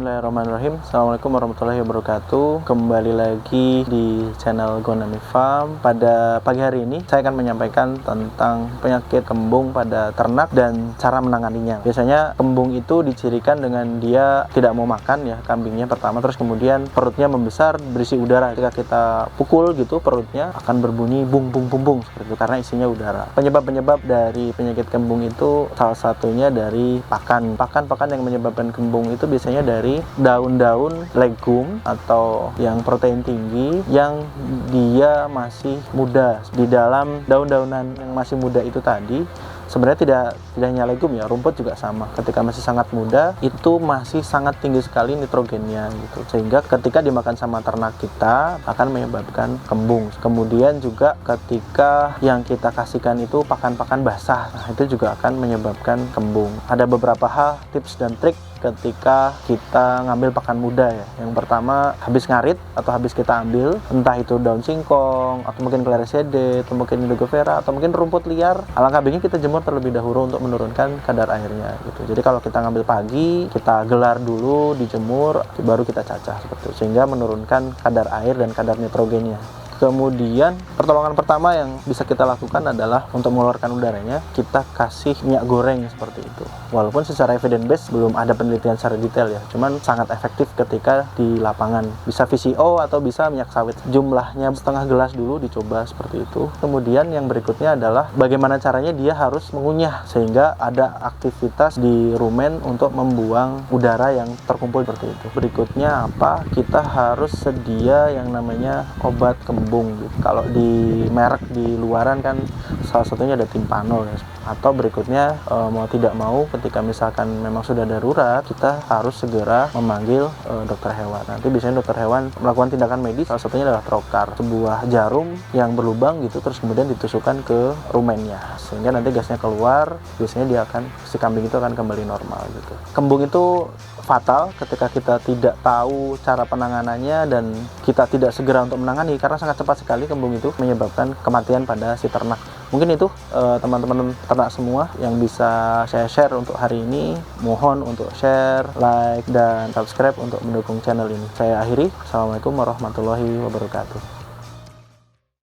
Bismillahirrahmanirrahim. Assalamualaikum warahmatullahi wabarakatuh. Kembali lagi di channel Gonami Farm. Pada pagi hari ini saya akan menyampaikan tentang penyakit kembung pada ternak dan cara menanganinya. Biasanya kembung itu dicirikan dengan dia tidak mau makan ya, kambingnya pertama, terus kemudian perutnya membesar berisi udara. Ketika kita pukul gitu, perutnya akan berbunyi bung bung bung bung seperti itu karena isinya udara. Penyebab dari penyakit kembung itu salah satunya dari pakan yang menyebabkan kembung itu biasanya dari daun-daun legum atau yang protein tinggi yang dia masih muda. Di dalam daun-daunan yang masih muda itu tadi sebenarnya tidak hanya legum ya, rumput juga sama. Ketika masih sangat muda itu masih sangat tinggi sekali nitrogennya gitu, sehingga ketika dimakan sama ternak kita akan menyebabkan kembung. Kemudian juga ketika yang kita kasihkan itu pakan-pakan basah, nah itu juga akan menyebabkan kembung. Ada beberapa hal, tips dan trik ketika kita ngambil pakan muda ya. Yang pertama, habis ngarit atau habis kita ambil, entah itu daun singkong atau mungkin Chlorella atau mungkin Indigo Vera atau mungkin rumput liar, alangkah baiknya kita jemur terlebih dahulu untuk menurunkan kadar airnya gitu. Jadi kalau kita ngambil pagi, kita gelar dulu, dijemur, baru kita cacah seperti itu, sehingga menurunkan kadar air dan kadar nitrogennya. Kemudian pertolongan pertama yang bisa kita lakukan adalah untuk mengeluarkan udaranya, kita kasih minyak goreng seperti itu. Walaupun secara evidence base belum ada penelitian secara detail ya, cuman sangat efektif ketika di lapangan. Bisa VCO atau bisa minyak sawit. Jumlahnya setengah gelas dulu dicoba seperti itu. Kemudian yang berikutnya adalah bagaimana caranya dia harus mengunyah sehingga ada aktivitas di rumen untuk membuang udara yang terkumpul seperti itu. Berikutnya apa? Kita harus sedia yang namanya obat kembung. Kalau di merek di luaran kan salah satunya ada timpanol ya. Atau berikutnya mau tidak mau ketika misalkan memang sudah darurat, kita harus segera memanggil dokter hewan. Nanti biasanya dokter hewan melakukan tindakan medis, salah satunya adalah trokar, sebuah jarum yang berlubang gitu, terus kemudian ditusukkan ke rumennya sehingga nanti gasnya keluar. Biasanya si kambing itu akan kembali normal gitu. Kembung itu fatal ketika kita tidak tahu cara penanganannya dan kita tidak segera untuk menangani, karena sangat cepat sekali kembung itu menyebabkan kematian pada si ternak. Mungkin itu teman-teman ternak semua yang bisa saya share untuk hari ini. Mohon untuk share, like, dan subscribe untuk mendukung channel ini. Saya akhiri. Assalamualaikum warahmatullahi wabarakatuh.